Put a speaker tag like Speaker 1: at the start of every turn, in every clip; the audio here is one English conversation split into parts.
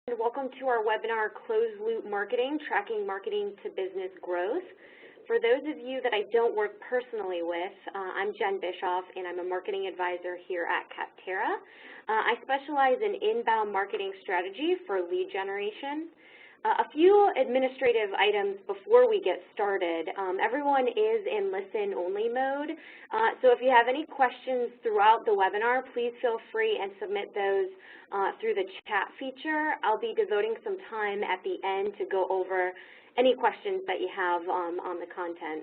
Speaker 1: Welcome to our webinar, Closed Loop Marketing, Tracking Marketing to Business Growth. For those of you that I don't work personally with, I'm Jen Bischoff, and I'm a marketing advisor here at Capterra. I specialize in inbound marketing strategy for lead generation. A few administrative items before we get started. Everyone is in listen-only mode, so if you have any questions throughout the webinar, please feel free and submit those through the chat feature. I'll be devoting some time at the end to go over any questions that you have on the content.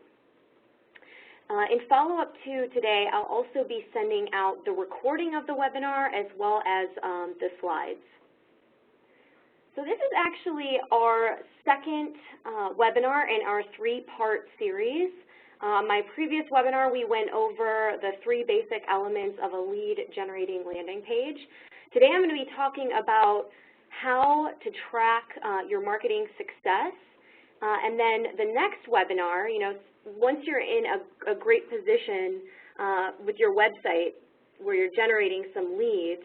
Speaker 1: In follow-up to today, I'll also be sending out the recording of the webinar as well as the slides. So this is actually our second webinar in our three-part series. My previous webinar, we went over the 3 basic elements of a lead-generating landing page. Today I'm going to be talking about how to track your marketing success. And then the next webinar, once you're in a great position with your website where you're generating some leads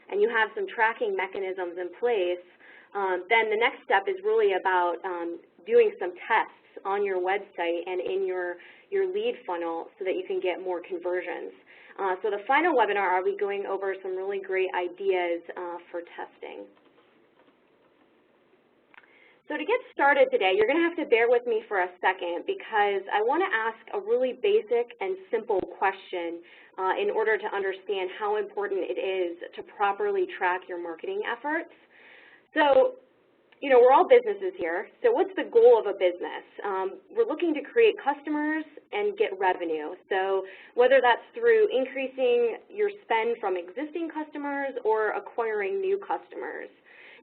Speaker 1: and you have some tracking mechanisms in place, then the next step is really about doing some tests on your website and in your lead funnel so that you can get more conversions. So the final webinar, I'll be going over some really great ideas for testing. So to get started today, you're going to have to bear with me for a second because I want to ask a really basic and simple question in order to understand how important it is to properly track your marketing efforts. So, we're all businesses here, so what's the goal of a business? We're looking to create customers and get revenue. So whether that's through increasing your spend from existing customers or acquiring new customers.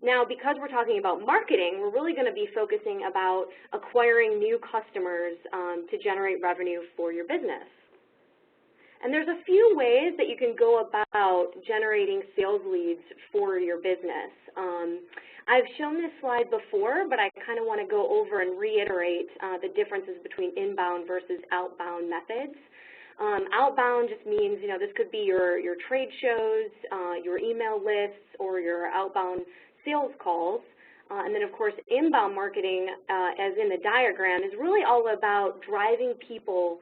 Speaker 1: Now, because we're talking about marketing, we're really going to be focusing about acquiring new customers to generate revenue for your business. And there's a few ways that you can go about generating sales leads for your business. I've shown this slide before, but I kind of want to go over and reiterate the differences between inbound versus outbound methods. Outbound just means, this could be your trade shows, your email lists, or your outbound sales calls. And then, of course, inbound marketing, as in the diagram, is really all about driving people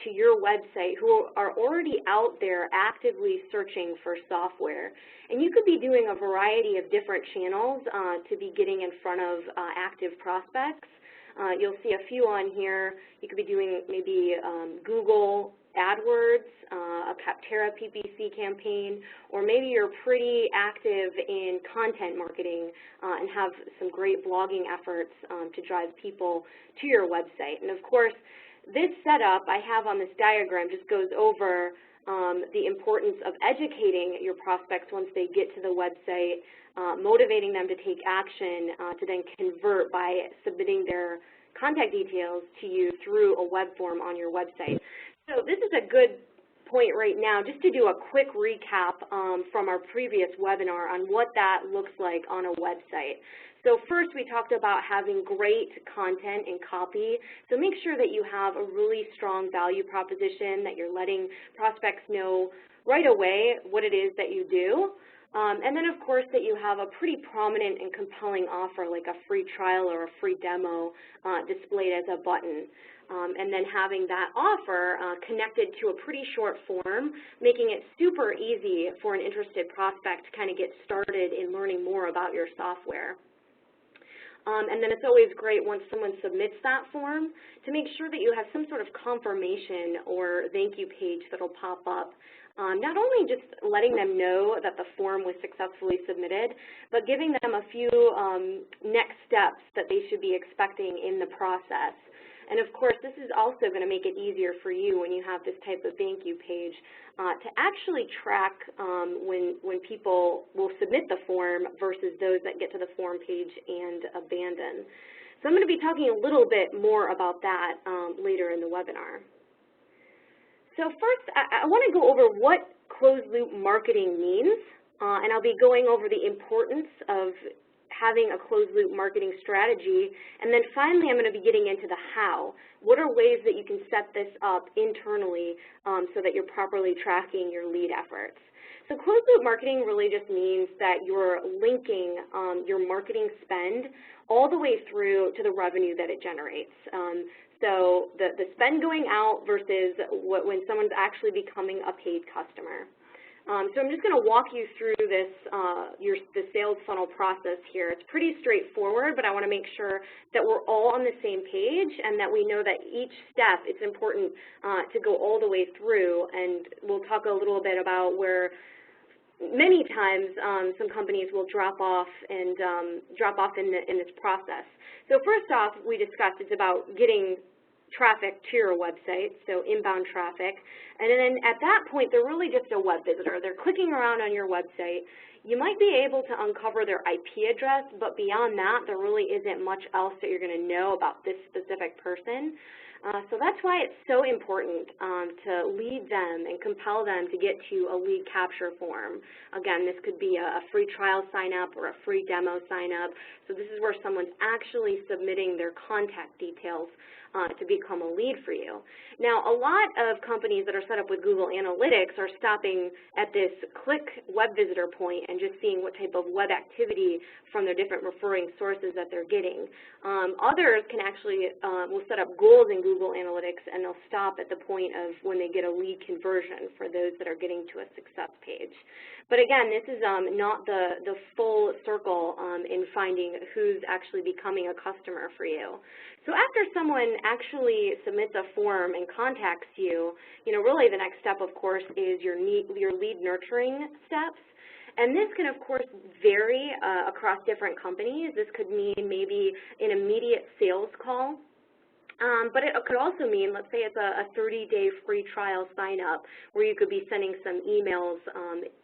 Speaker 1: to your website who are already out there actively searching for software. And you could be doing a variety of different channels to be getting in front of active prospects. You'll see a few on here. You could be doing maybe Google AdWords, a Capterra PPC campaign, or maybe you're pretty active in content marketing and have some great blogging efforts to drive people to your website. And of course, this setup I have on this diagram just goes over the importance of educating your prospects once they get to the website, motivating them to take action to then convert by submitting their contact details to you through a web form on your website. So this is a good point right now just to do a quick recap from our previous webinar on what that looks like on a website. So first we talked about having great content and copy, so make sure that you have a really strong value proposition, that you're letting prospects know right away what it is that you do. And then, of course, that you have a pretty prominent and compelling offer like a free trial or a free demo displayed as a button. And then having that offer connected to a pretty short form, making it super easy for an interested prospect to kind of get started in learning more about your software. And then it's always great once someone submits that form to make sure that you have some sort of confirmation or thank you page that will pop up. Not only just letting them know that the form was successfully submitted, but giving them a few next steps that they should be expecting in the process. And of course, this is also going to make it easier for you when you have this type of thank you page to actually track when people will submit the form versus those that get to the form page and abandon. So I'm going to be talking a little bit more about that later in the webinar. So first, I want to go over what closed-loop marketing means, and I'll be going over the importance of having a closed-loop marketing strategy, and then finally I'm going to be getting into the how. What are ways that you can set this up internally so that you're properly tracking your lead efforts? So closed-loop marketing really just means that you're linking your marketing spend all the way through to the revenue that it generates. So the spend going out versus when someone's actually becoming a paid customer. So I'm just going to walk you through this, the sales funnel process here. It's pretty straightforward, but I want to make sure that we're all on the same page and that we know that each step, it's important to go all the way through. And we'll talk a little bit about where many times some companies will drop off in this process. So first off, we discussed it's about getting traffic to your website, so inbound traffic. And then at that point, they're really just a web visitor. They're clicking around on your website. You might be able to uncover their IP address, but beyond that, there really isn't much else that you're going to know about this specific person. So that's why it's so important to lead them and compel them to get to a lead capture form. Again, this could be a free trial sign up or a free demo sign up. So this is where someone's actually submitting their contact details to become a lead for you. Now, a lot of companies that are set up with Google Analytics are stopping at this click web visitor point and just seeing what type of web activity from their different referring sources that they're getting. Others can actually will set up goals in Google Analytics, and they'll stop at the point of when they get a lead conversion for those that are getting to a success page. But again, this is not the full circle in finding who's actually becoming a customer for you. So after someone actually submits a form and contacts you, really the next step, of course, is your lead nurturing steps. And this can, of course, vary across different companies. This could mean maybe an immediate sales call. But it could also mean, let's say it's a 30-day free trial sign-up where you could be sending some emails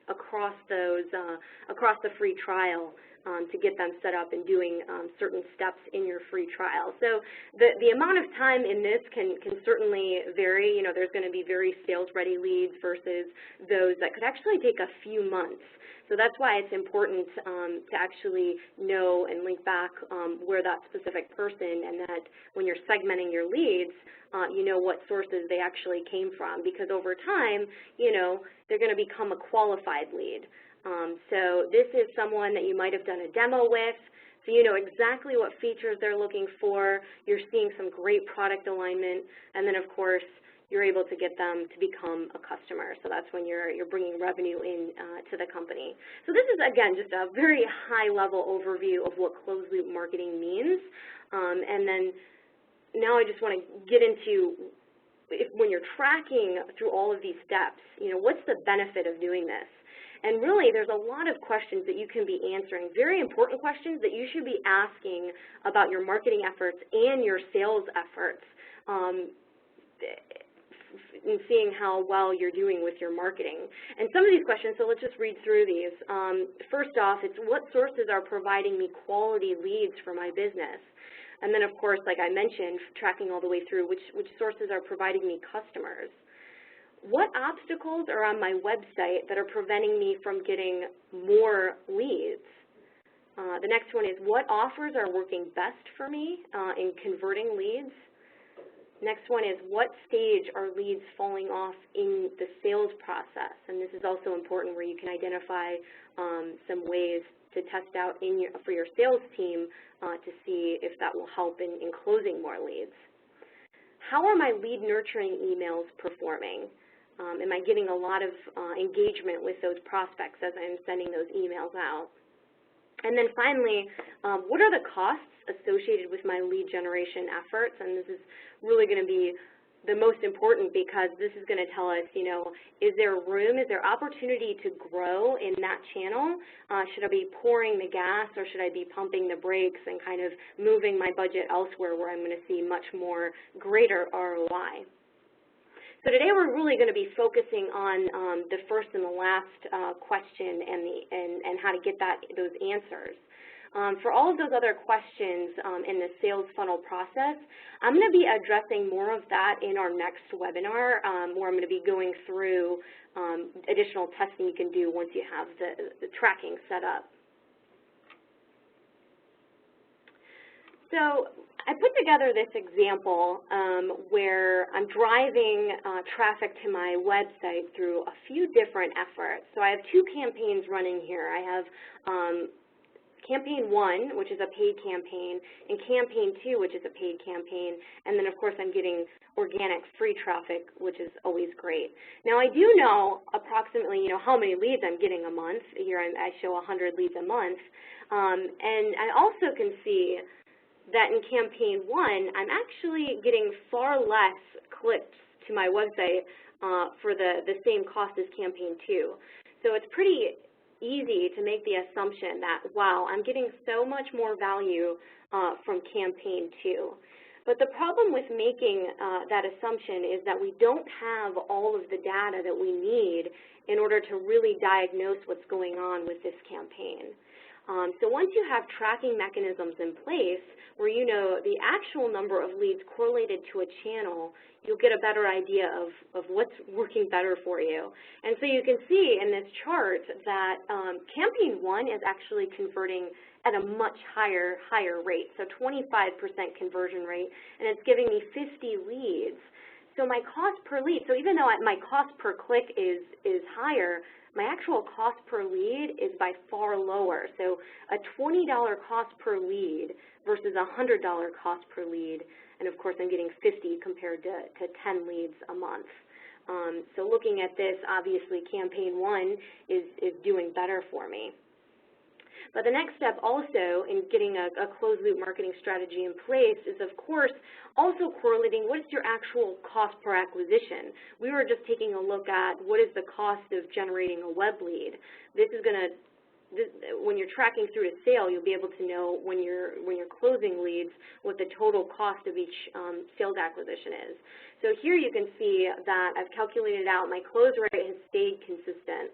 Speaker 1: across the free trial to get them set up and doing certain steps in your free trial. So the amount of time in this can certainly vary. There's going to be very sales-ready leads versus those that could actually take a few months. So that's why it's important to actually know and link back where that specific person, and that when you're segmenting your leads, you know what sources they actually came from, because over time, they're going to become a qualified lead. So this is someone that you might have done a demo with, so you know exactly what features they're looking for. You're seeing some great product alignment, and then, of course, you're able to get them to become a customer. So that's when you're bringing revenue in to the company. So this is, again, just a very high-level overview of what closed-loop marketing means. And then now I just want to get into when you're tracking through all of these steps, what's the benefit of doing this? And really, there's a lot of questions that you can be answering, very important questions that you should be asking about your marketing efforts and your sales efforts, and seeing how well you're doing with your marketing. And some of these questions, so let's just read through these. First off, it's what sources are providing me quality leads for my business? And then, of course, like I mentioned, tracking all the way through, which sources are providing me customers? What obstacles are on my website that are preventing me from getting more leads? The next one is, what offers are working best for me in converting leads? Next one is, what stage are leads falling off in the sales process? And this is also important, where you can identify some ways to test out for your sales team to see if that will help in closing more leads. How are my lead nurturing emails performing? Am I getting a lot of engagement with those prospects as I'm sending those emails out? And then finally, what are the costs associated with my lead generation efforts? And this is really going to be the most important, because this is going to tell us, is there room, is there opportunity to grow in that channel? Should I be pouring the gas, or should I be pumping the brakes and kind of moving my budget elsewhere where I'm going to see much more greater ROI? So today we're really going to be focusing on the first and the last question and how to get those answers. For all of those other questions in the sales funnel process, I'm going to be addressing more of that in our next webinar, where I'm going to be going through additional testing you can do once you have the tracking set up. So I put together this example where I'm driving traffic to my website through a few different efforts. So I have two campaigns running here. I have Campaign 1, which is a paid campaign, and Campaign 2, which is a paid campaign, and then of course I'm getting organic free traffic, which is always great. Now I do know approximately, how many leads I'm getting a month. Here I show 100 leads a month, and I also can see that in Campaign 1, I'm actually getting far less clicks to my website for the same cost as Campaign 2. So it's pretty easy to make the assumption that, wow, I'm getting so much more value from Campaign 2. But the problem with making that assumption is that we don't have all of the data that we need in order to really diagnose what's going on with this campaign. So once you have tracking mechanisms in place where you know the actual number of leads correlated to a channel, you'll get a better idea of what's working better for you. And so you can see in this chart that Campaign 1 is actually converting at a much higher rate, so 25% conversion rate, and it's giving me 50 leads. So my cost per lead, so even though my cost per click is higher, my actual cost per lead is by far lower. So a $20 cost per lead versus a $100 cost per lead, and of course I'm getting 50 compared to 10 leads a month. So looking at this, obviously Campaign 1 is doing better for me. But the next step also in getting a closed-loop marketing strategy in place is, of course, also correlating what is your actual cost per acquisition. We were just taking a look at what is the cost of generating a web lead. This is going to, when you're tracking through to sale, you'll be able to know when you're closing leads what the total cost of each sales acquisition is. So here you can see that I've calculated out my close rate has stayed consistent.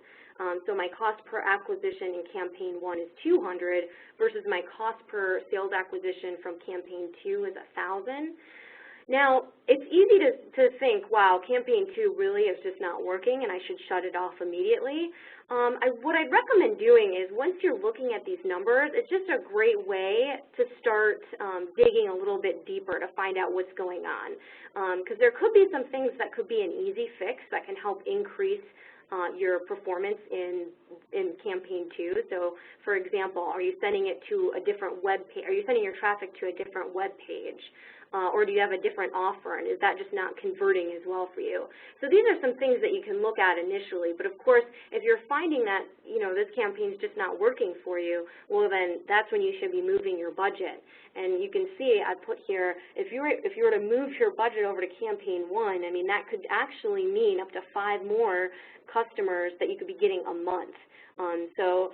Speaker 1: So my cost per acquisition in Campaign 1 is $200 versus my cost per sales acquisition from Campaign 2 is $1,000. Now, it's easy to think, wow, Campaign 2 really is just not working and I should shut it off immediately. What I'd recommend doing is once you're looking at these numbers, it's just a great way to start digging a little bit deeper to find out what's going on. Because there could be some things that could be an easy fix that can help increase your performance in Campaign 2. So, for example, are you sending it to a different web page? Are you sending your traffic to a different web page? Or do you have a different offer, and is that just not converting as well for you? So these are some things that you can look at initially, but of course, if you're finding that, this campaign is just not working for you, well then that's when you should be moving your budget. And you can see I put here, if you were to move your budget over to Campaign 1, I mean, that could actually mean up to 5 more customers that you could be getting a month. So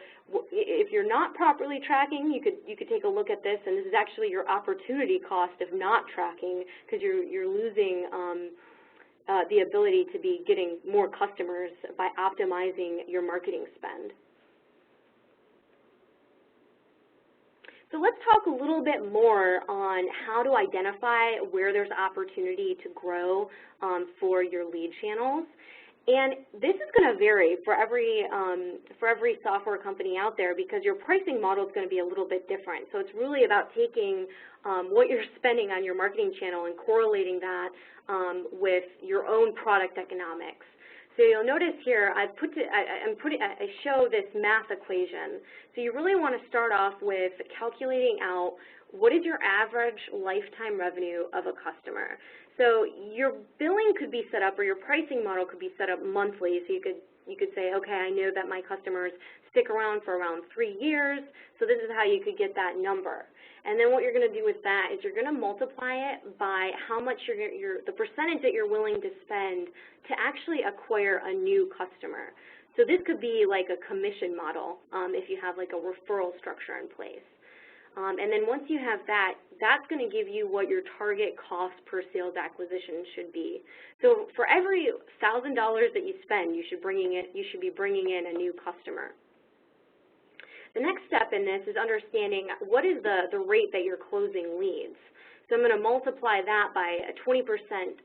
Speaker 1: if you're not properly tracking, you could take a look at this, and this is actually your opportunity cost of not tracking, because you're losing the ability to be getting more customers by optimizing your marketing spend. So let's talk a little bit more on how to identify where there's opportunity to grow for your lead channels. And this is going to vary for every software company out there, because your pricing model is going to be a little bit different. So it's really about taking what you're spending on your marketing channel and correlating that with your own product economics. So you'll notice here I show this math equation. So you really want to start off with calculating out what is your average lifetime revenue of a customer. So your billing could be set up, or your pricing model could be set up monthly. So you could say, okay, I know that my customers stick around for around 3 years, so this is how you could get that number. And then what you're going to do with that is you're going to multiply it by how much the percentage that you're willing to spend to actually acquire a new customer. So this could be like a commission model if you have like a referral structure in place. And then once you have that, that's going to give you what your target cost per sales acquisition should be. So for every $1,000 that you spend, you should be bringing in a new customer. The next step in this is understanding what is the rate that you're closing leads. So I'm going to multiply that by a 20%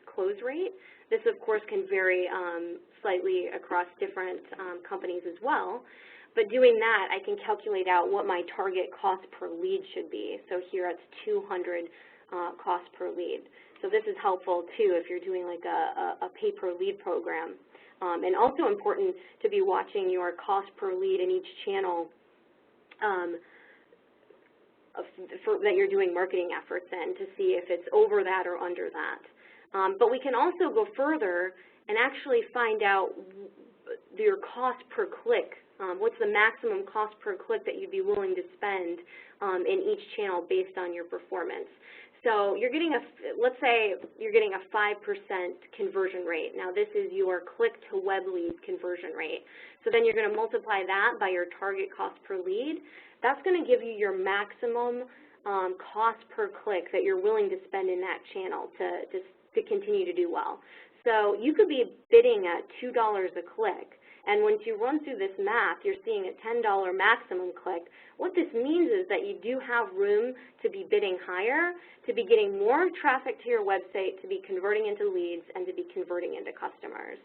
Speaker 1: close rate. This, of course, can vary slightly across different companies as well. But doing that, I can calculate out what my target cost per lead should be. So here it's $200 cost per lead. So this is helpful too if you're doing like a pay-per-lead program. And also important to be watching your cost per lead in each channel that you're doing marketing efforts in to see if it's over that or under that. But we can also go further and actually find out your cost per click. What's the maximum cost per click that you'd be willing to spend in each channel based on your performance? So you're getting let's say you're getting a 5% conversion rate. Now this is your click-to-web lead conversion rate. So then you're going to multiply that by your target cost per lead. That's going to give you your maximum cost per click that you're willing to spend in that channel to continue to do well. So you could be bidding at $2 a click. And once you run through this math, you're seeing a $10 maximum click. What this means is that you do have room to be bidding higher, to be getting more traffic to your website, to be converting into leads, and to be converting into customers.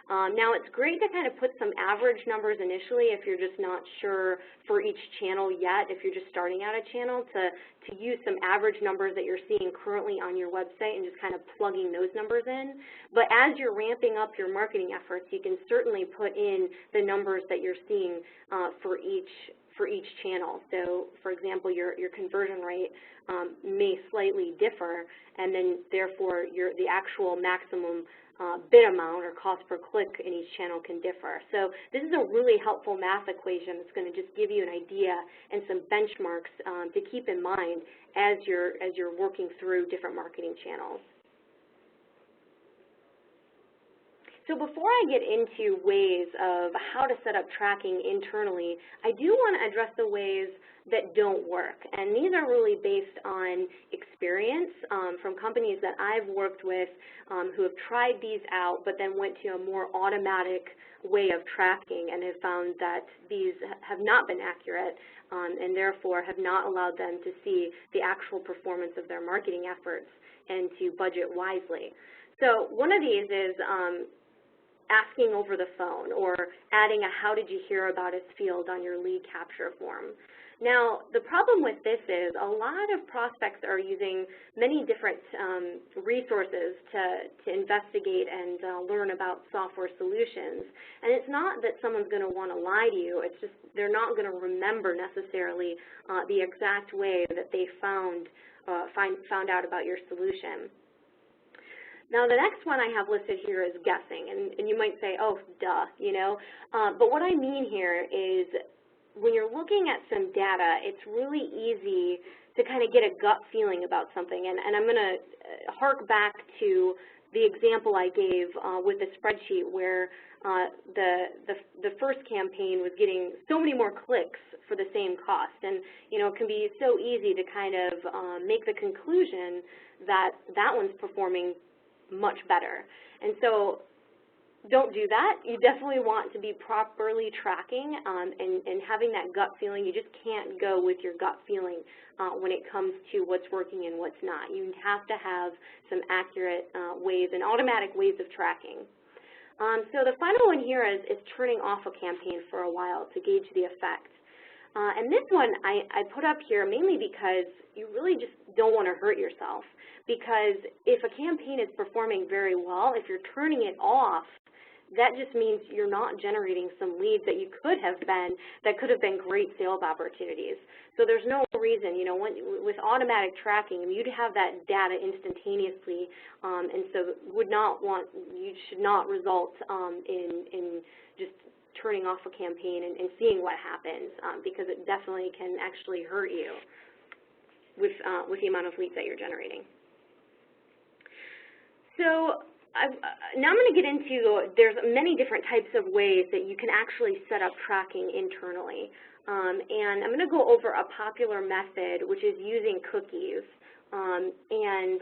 Speaker 1: Now, it's great to kind of put some average numbers initially if you're just not sure for each channel yet, if you're just starting out a channel, to use some average numbers that you're seeing currently on your website and just kind of plugging those numbers in. But as you're ramping up your marketing efforts, you can certainly put in the numbers that you're seeing for each channel. So, for example, your conversion rate may slightly differ, and then therefore the actual maximum bid amount or cost per click in each channel can differ. So this is a really helpful math equation that's going to just give you an idea and some benchmarks to keep in mind as you're working through different marketing channels. So before I get into ways of how to set up tracking internally, I do want to address the ways that don't work. And these are really based on experience from companies that I've worked with who have tried these out but then went to a more automatic way of tracking and have found that these have not been accurate and therefore have not allowed them to see the actual performance of their marketing efforts and to budget wisely. So one of these is asking over the phone or adding a "how did you hear about us" field on your lead capture form. Now, the problem with this is a lot of prospects are using many different resources to investigate and learn about software solutions. And it's not that someone's going to want to lie to you, it's just they're not going to remember necessarily the exact way that they found out about your solution. Now, the next one I have listed here is guessing, and you might say, oh, duh, you know. But what I mean here is when you're looking at some data, it's really easy to kind of get a gut feeling about something. And I'm going to hark back to the example I gave with the spreadsheet where the first campaign was getting so many more clicks for the same cost. And, you know, it can be so easy to kind of make the conclusion that that one's performing much better. And so don't do that. You definitely want to be properly tracking and having that gut feeling. You just can't go with your gut feeling when it comes to what's working and what's not. You have to have some accurate ways and automatic ways of tracking. So the final one here is turning off a campaign for a while to gauge the effect. And this one I put up here mainly because you really just don't want to hurt yourself. Because if a campaign is performing very well, if you're turning it off, that just means you're not generating some leads that you could have been, that could have been great sales opportunities. So there's no reason, you know, with automatic tracking, you'd have that data instantaneously, and so you should not result in just turning off a campaign and seeing what happens, because it definitely can actually hurt you with the amount of leads that you're generating. So now I'm going to get into, there's many different types of ways that you can actually set up tracking internally. And I'm going to go over a popular method, which is using cookies. And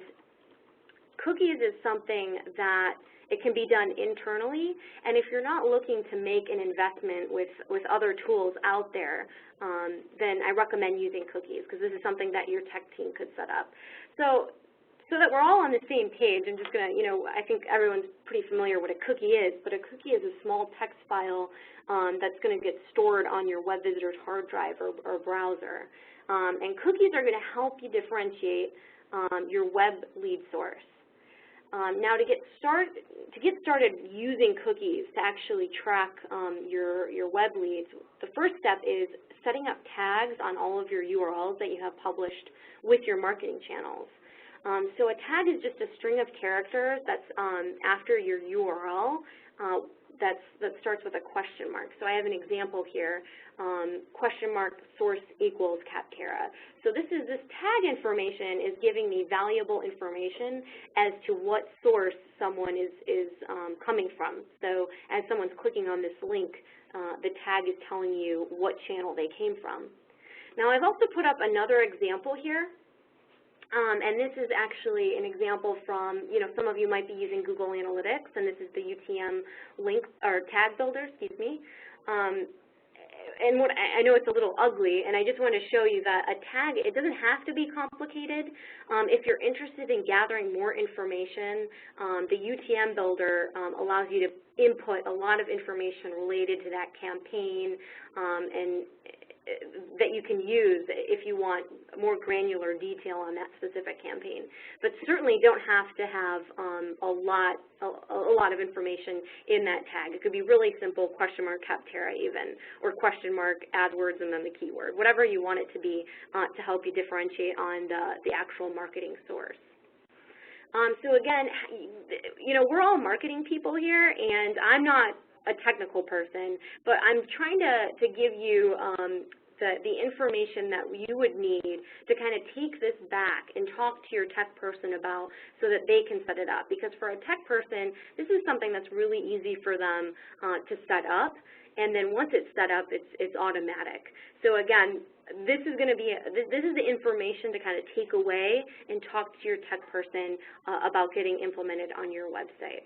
Speaker 1: cookies is something that it can be done internally, and if you're not looking to make an investment with other tools out there, then I recommend using cookies, because this is something that your tech team could set up. So that we're all on the same page, I'm just going to, you know, I think everyone's pretty familiar what a cookie is, but a cookie is a small text file that's going to get stored on your web visitor's hard drive or browser. And cookies are going to help you differentiate your web lead source. Now, to get started using cookies to actually track your web leads, the first step is setting up tags on all of your URLs that you have published with your marketing channels. So a tag is just a string of characters that's after your URL that starts with a question mark. So I have an example here, question mark source equals Capterra. So this tag information is giving me valuable information as to what source someone is coming from. So as someone's clicking on this link, the tag is telling you what channel they came from. Now I've also put up another example here. And this is actually an example from, some of you might be using Google Analytics, and this is the UTM link or tag builder, excuse me. And I know it's a little ugly, and I just want to show you that a tag, it doesn't have to be complicated. If you're interested in gathering more information, the UTM builder allows you to input a lot of information related to that campaign and that you can use if you want more granular detail on that specific campaign. But certainly don't have to have a lot of information in that tag. It could be really simple, question mark Capterra even, or question mark AdWords and then the keyword, whatever you want it to be to help you differentiate on the actual marketing source. So again, we're all marketing people here, and I'm not a technical person, but I'm trying to give you the information that you would need to kind of take this back and talk to your tech person about so that they can set it up. Because for a tech person, this is something that's really easy for them to set up, and then once it's set up, it's automatic. So again, this is going to be this is the information to kind of take away and talk to your tech person about getting implemented on your website.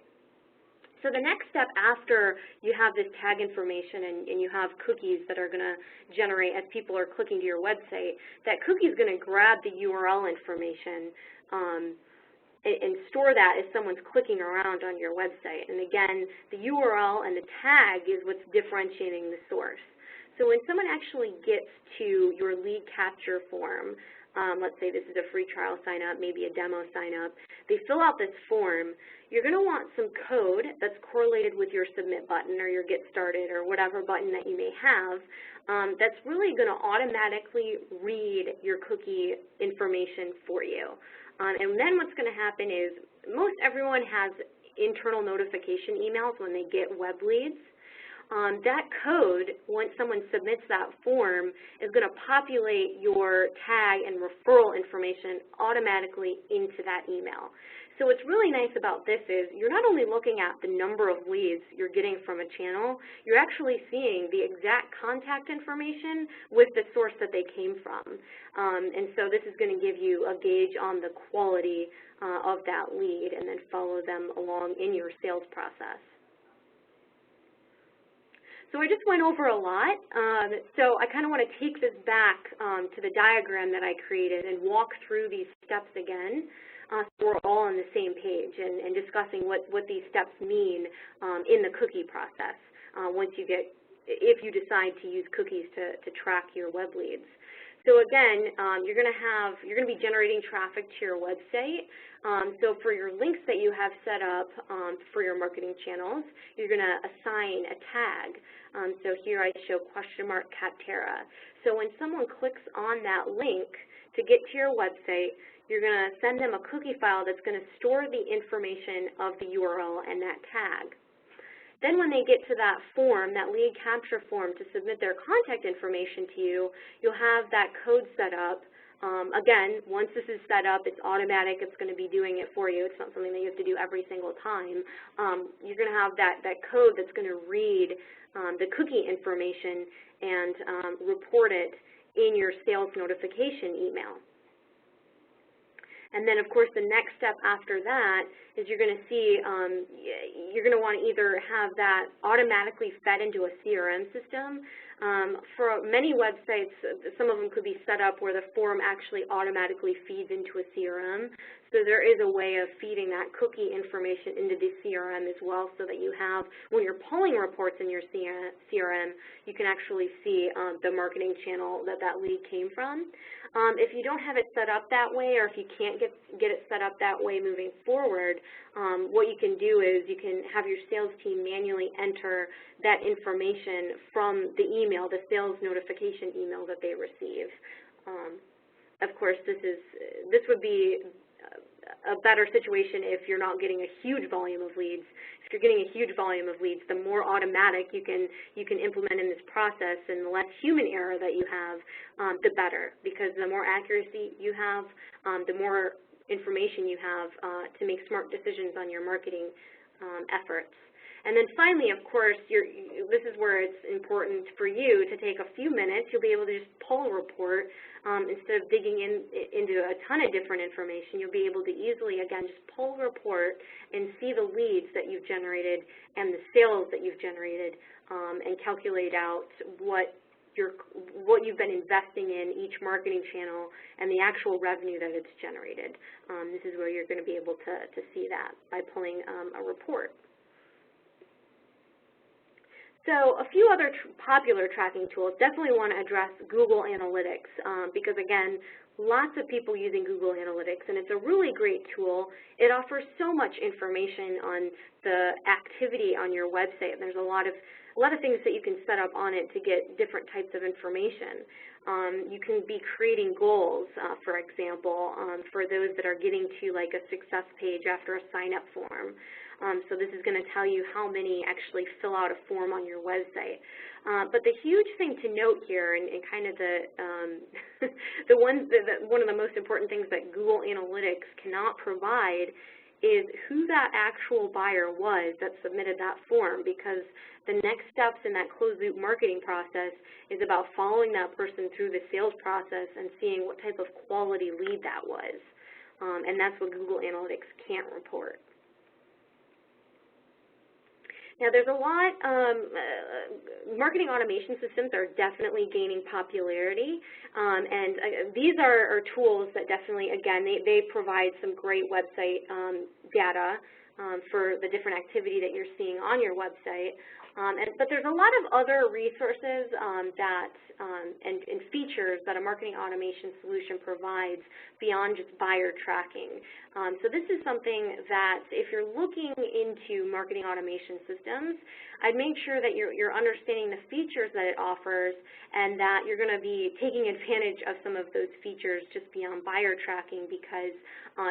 Speaker 1: So the next step after you have this tag information and you have cookies that are going to generate as people are clicking to your website, that cookie is going to grab the URL information and store that as someone's clicking around on your website. And again, the URL and the tag is what's differentiating the source. So when someone actually gets to your lead capture form, let's say this is a free trial sign up, maybe a demo sign up, they fill out this form, you're going to want some code that's correlated with your submit button or your get started or whatever button that you may have that's really going to automatically read your cookie information for you. And then what's going to happen is most everyone has internal notification emails when they get web leads. That code, once someone submits that form, is going to populate your tag and referral information automatically into that email. So what's really nice about this is you're not only looking at the number of leads you're getting from a channel, you're actually seeing the exact contact information with the source that they came from. And so this is going to give you a gauge on the quality of that lead and then follow them along in your sales process. So I just went over a lot, so I kind of want to take this back to the diagram that I created and walk through these steps again so we're all on the same page and discussing what these steps mean in the cookie process if you decide to use cookies to track your web leads. So again, you're going to be generating traffic to your website. So for your links that you have set up for your marketing channels, you're going to assign a tag. So here I show question mark Capterra. So when someone clicks on that link to get to your website, you're going to send them a cookie file that's going to store the information of the URL and that tag. Then when they get to that form, that lead capture form to submit their contact information to you, you'll have that code set up. Again, once this is set up, it's automatic. It's going to be doing it for you. It's not something that you have to do every single time. You're going to have that code that's going to read the cookie information and report it in your sales notification email. And then, of course, the next step after that is you're going to see, you're going to want to either have that automatically fed into a CRM system. For many websites, some of them could be set up where the form actually automatically feeds into a CRM. So there is a way of feeding that cookie information into the CRM as well, so that you have, when you're pulling reports in your CRM, you can actually see the marketing channel that that lead came from. If you don't have it set up that way, or if you can't get it set up that way moving forward, what you can do is you can have your sales team manually enter that information from the email, the sales notification email that they receive. Of course, this would be a better situation if you're not getting a huge volume of leads. If you're getting a huge volume of leads, the more automatic you can implement in this process and the less human error that you have, the better, because the more accuracy you have, the more information you have to make smart decisions on your marketing efforts. And then finally, of course, this is where it's important for you to take a few minutes. You'll be able to just pull a report instead of digging into a ton of different information. You'll be able to easily, again, just pull a report and see the leads that you've generated and the sales that you've generated, and calculate out what you've been investing in each marketing channel and the actual revenue that it's generated. This is where you're going to be able to see that by pulling a report. So a few other popular tracking tools. Definitely want to address Google Analytics because, again, lots of people using Google Analytics, and it's a really great tool. It offers so much information on the activity on your website, and there's a lot of things that you can set up on it to get different types of information. You can be creating goals, for example, for those that are getting to like a success page after a sign-up form. So this is going to tell you how many actually fill out a form on your website. But the huge thing to note here, and kind of one of the most important things that Google Analytics cannot provide, is who that actual buyer was that submitted that form, because the next steps in that closed-loop marketing process is about following that person through the sales process and seeing what type of quality lead that was. And that's what Google Analytics can't report. Now, there's a lot, marketing automation systems are definitely gaining popularity, and these are tools that definitely, again, they provide some great website data for the different activity that you're seeing on your website. But there's a lot of other resources and features that a marketing automation solution provides beyond just buyer tracking. So this is something that if you're looking into marketing automation systems, I'd make sure that you're understanding the features that it offers and that you're going to be taking advantage of some of those features just beyond buyer tracking, because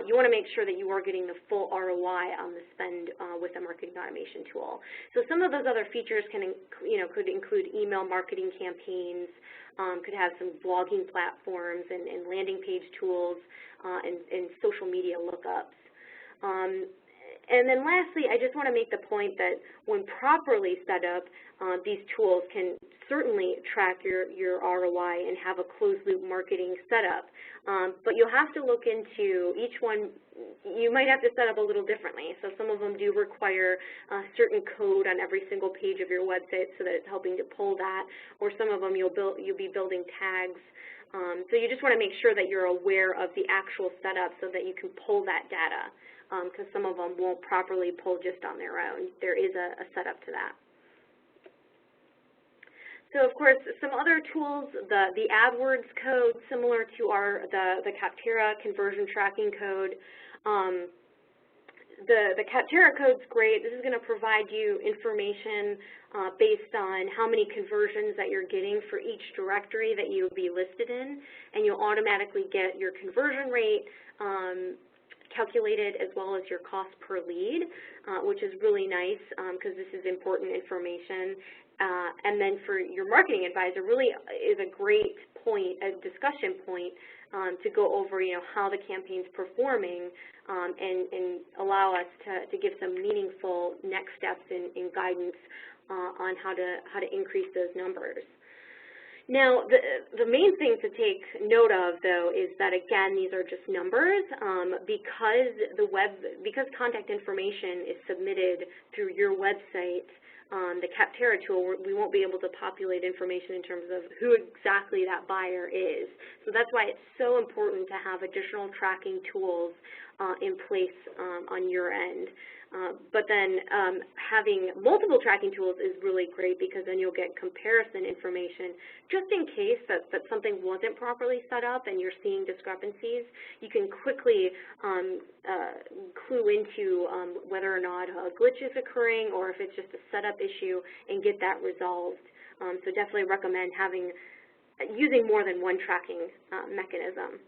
Speaker 1: you want to make sure that you are getting the full ROI on the spend with a marketing automation tool. So some of those other features could include email marketing campaigns, could have some blogging platforms and landing page tools and social media lookups. And then lastly, I just want to make the point that when properly set up, these tools can certainly track your ROI and have a closed-loop marketing setup. But you'll have to look into each one. You might have to set up a little differently. So some of them do require certain code on every single page of your website so that it's helping to pull that, or some of them you'll be building tags. So you just want to make sure that you're aware of the actual setup so that you can pull that data, because some of them won't properly pull just on their own. There is a setup to that. So of course, some other tools, the AdWords code, similar to the Capterra conversion tracking code. The Capterra code's great. This is going to provide you information based on how many conversions that you're getting for each directory that you will be listed in, and you'll automatically get your conversion rate calculated as well as your cost per lead, which is really nice because this is important information. And then for your marketing advisor, really is a great point, a discussion point to go over, how the campaign's performing and allow us to give some meaningful next steps in guidance on how to increase those numbers. Now, the main thing to take note of, though, is that, again, these are just numbers. Because contact information is submitted through your website, the Capterra tool, we won't be able to populate information in terms of who exactly that buyer is. So that's why it's so important to have additional tracking tools in place on your end. But then having multiple tracking tools is really great, because then you'll get comparison information just in case that something wasn't properly set up and you're seeing discrepancies. You can quickly clue into whether or not a glitch is occurring or if it's just a setup issue, and get that resolved. So definitely recommend using more than one tracking mechanism.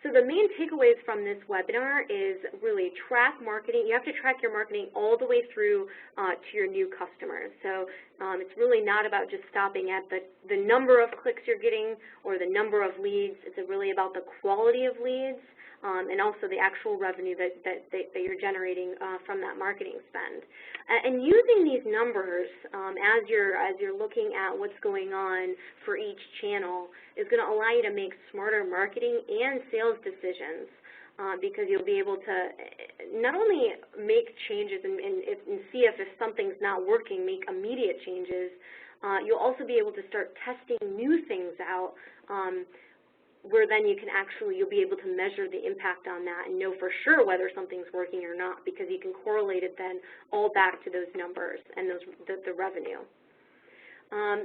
Speaker 1: So the main takeaways from this webinar is really track marketing. You have to track your marketing all the way through to your new customers. So it's really not about just stopping at the number of clicks you're getting or the number of leads. It's really about the quality of leads and also the actual revenue that you're generating from that marketing spend. And using these numbers as you're looking at what's going on for each channel is going to allow you to make smarter marketing and sales decisions, because you'll be able to not only make changes and see if something's not working, make immediate changes, you'll also be able to start testing new things out, where then you'll be able to measure the impact on that and know for sure whether something's working or not, because you can correlate it then all back to those numbers and the revenue.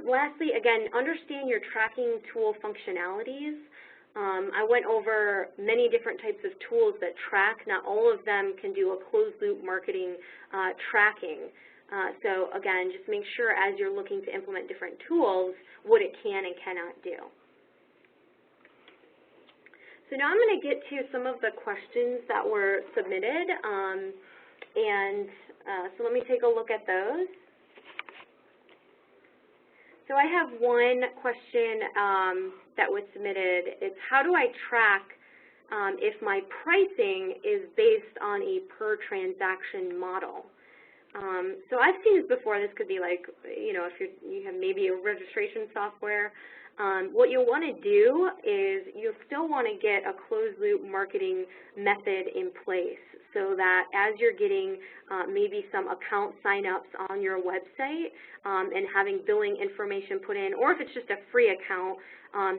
Speaker 1: Lastly, again, understand your tracking tool functionalities. I went over many different types of tools that track. Not all of them can do a closed-loop marketing tracking. So again, just make sure as you're looking to implement different tools what it can and cannot do. So now I'm going to get to some of the questions that were submitted, so let me take a look at those. So I have one question that was submitted. It's, how do I track if my pricing is based on a per transaction model? So I've seen this before. This could be like, if you have maybe a registration software. What you'll want to do is you'll still want to get a closed-loop marketing method in place, so that as you're getting maybe some account sign-ups on your website and having billing information put in, or if it's just a free account,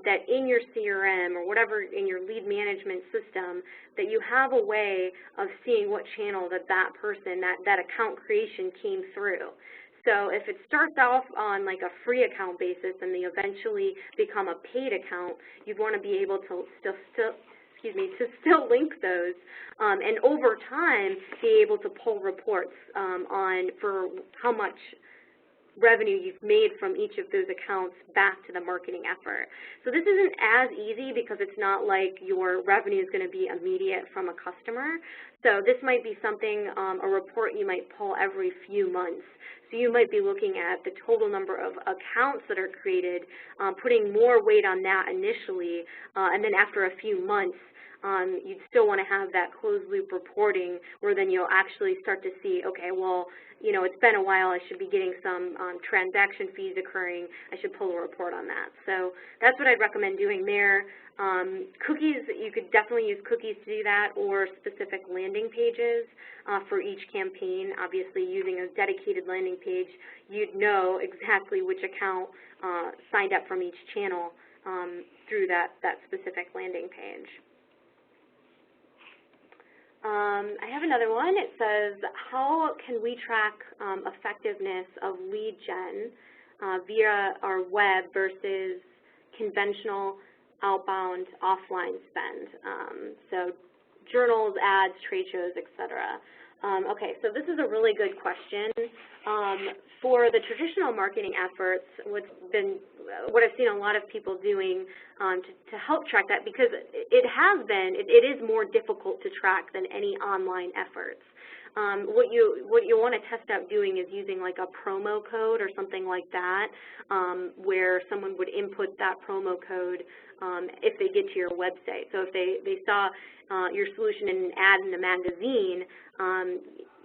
Speaker 1: that in your CRM or whatever in your lead management system, that you have a way of seeing what channel that account creation came through. So if it starts off on like a free account basis and they eventually become a paid account, you'd want to be able to still link those, and over time be able to pull reports for how much revenue you've made from each of those accounts back to the marketing effort. So this isn't as easy because it's not like your revenue is going to be immediate from a customer. So this might be something, a report you might pull every few months. So you might be looking at the total number of accounts that are created, putting more weight on that initially, and then after a few months, you'd still want to have that closed-loop reporting, where then you'll actually start to see, okay, well, it's been a while, I should be getting some transaction fees occurring, I should pull a report on that. So that's what I'd recommend doing there. Cookies, you could definitely use cookies to do that, or specific landing pages for each campaign. Obviously, using a dedicated landing page, you'd know exactly which account signed up from each channel through that specific landing page. I have another one. It says, how can we track effectiveness of lead gen via our web versus conventional outbound offline spend? So journals, ads, trade shows, etc. Okay, so this is a really good question. For the traditional marketing efforts, what I've seen a lot of people doing to help track that, because it is more difficult to track than any online efforts. What you want to test out doing is using like a promo code or something like that, where someone would input that promo code if they get to your website. So if they saw your solution in an ad in a magazine,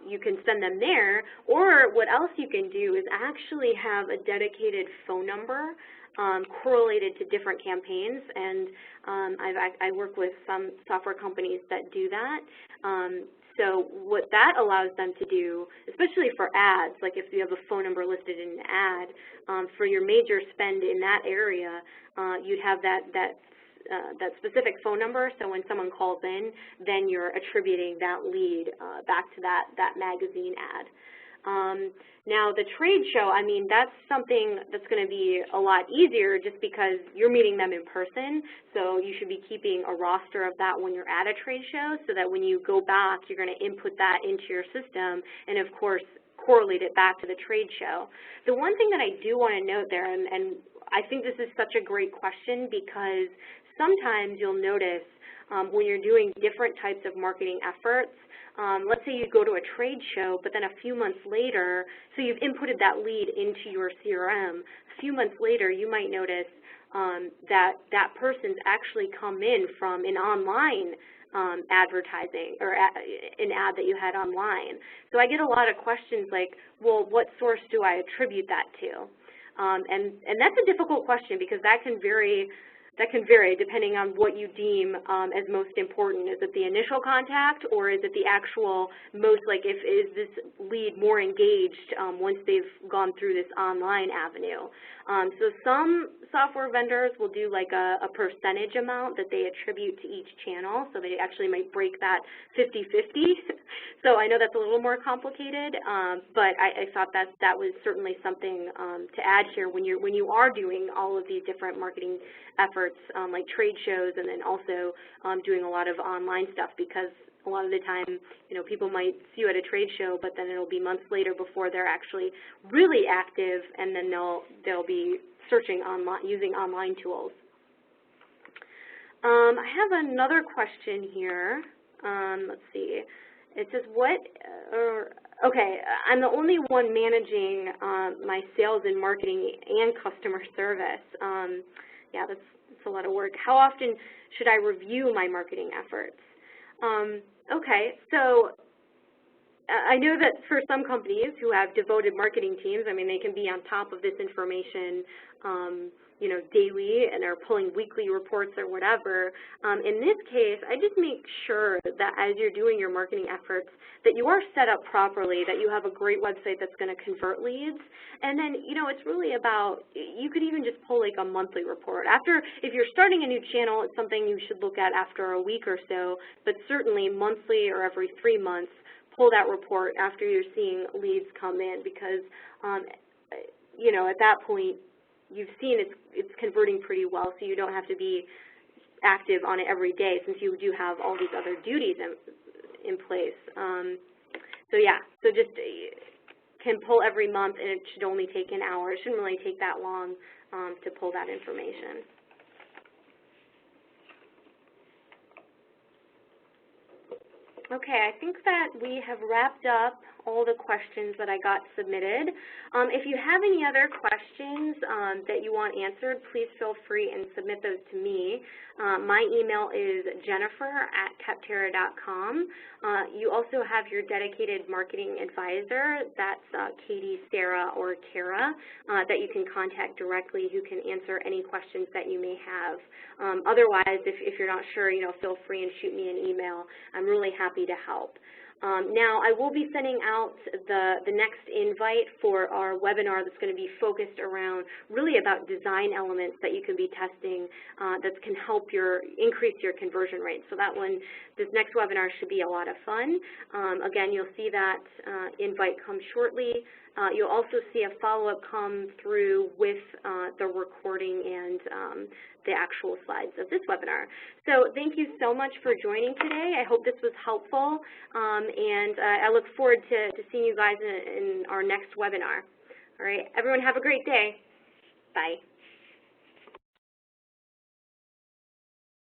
Speaker 1: you can send them there. Or what else you can do is actually have a dedicated phone number correlated to different campaigns, and I work with some software companies that do that. So what that allows them to do, especially for ads, like if you have a phone number listed in an ad, for your major spend in that area, you'd have that specific phone number, so when someone calls in, then you're attributing that lead back to that magazine ad. Now, the trade show, I mean, that's something that's going to be a lot easier just because you're meeting them in person, so you should be keeping a roster of that when you're at a trade show so that when you go back, you're going to input that into your system and, of course, correlate it back to the trade show. The one thing that I do want to note there, and I think this is such a great question because sometimes you'll notice when you're doing different types of marketing efforts, let's say you go to a trade show, but then a few months later, so you've inputted that lead into your CRM. A few months later, you might notice that person's actually come in from an online advertising or an ad that you had online. So I get a lot of questions like, well, what source do I attribute that to? And that's a difficult question because that can vary depending on what you deem as most important. Is it the initial contact, or is it the actual most, like, is this lead more engaged once they've gone through this online avenue? So some software vendors will do like a percentage amount that they attribute to each channel, so they actually might break that 50-50. So I know that's a little more complicated, but I thought that was certainly something to add here when you are doing all of these different marketing efforts, like trade shows, and then also doing a lot of online stuff, because a lot of the time, you know, people might see you at a trade show, but then it'll be months later before they're actually really active, and then they'll be searching online, using online tools. I have another question here. Let's see. It says, okay, I'm the only one managing my sales and marketing and customer service. Yeah, that's a lot of work. How often should I review my marketing efforts? Okay, so I know that for some companies who have devoted marketing teams, I mean, they can be on top of this information, you know, daily, and are pulling weekly reports or whatever. In this case, I just make sure that as you're doing your marketing efforts, that you are set up properly, that you have a great website that's going to convert leads. And then, you know, it's really about, you could even just pull like a monthly report. If you're starting a new channel, it's something you should look at after a week or so, but certainly monthly or every 3 months, pull that report after you're seeing leads come in, because, you know, at that point, you've seen it's converting pretty well, so you don't have to be active on it every day since you do have all these other duties in place. So yeah, so just can pull every month, and it should only take an hour. It shouldn't really take that long to pull that information. Okay, I think that we have wrapped up all the questions that I got submitted. If you have any other questions that you want answered, please feel free and submit those to me. My email is jennifer@capterra.com. You also have your dedicated marketing advisor, that's Katie, Sarah, or Kara, that you can contact directly, who can answer any questions that you may have. Otherwise, if you're not sure, you know, feel free and shoot me an email. I'm really happy to help. Now, I will be sending out the next invite for our webinar that's going to be focused around really about design elements that you can be testing that can help increase your conversion rate. So this next webinar should be a lot of fun. Again, you'll see that invite come shortly. You'll also see a follow-up come through with the recording and the actual slides of this webinar. So thank you so much for joining today. I hope this was helpful, and I look forward to seeing you guys in our next webinar. All right, everyone have a great day. Bye.